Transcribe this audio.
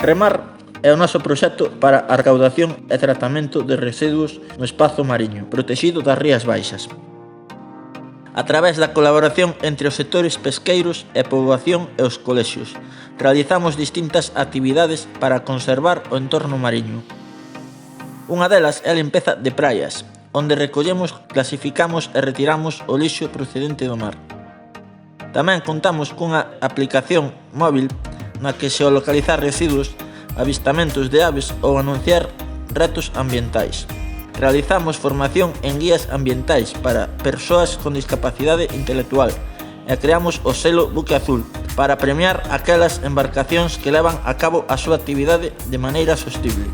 Remar é o noso proxecto para a recaudación e tratamento de residuos no espazo mariño protexido das Rías Baixas. A través da colaboración entre os sectores pesqueiros e poboación e os colexios, realizamos distintas actividades para conservar o entorno mariño. Unha delas é a limpeza de praias, onde recollemos, clasificamos e retiramos o lixo procedente do mar. Tamén contamos cunha aplicación móvil na que se localizar residuos, avistamentos de aves ou anunciar retos ambientais. Realizamos formación en guías ambientais para persoas con discapacidade intelectual e creamos o selo Buque Azul para premiar aquelas embarcacións que levan a cabo a súa actividade de maneira sostible.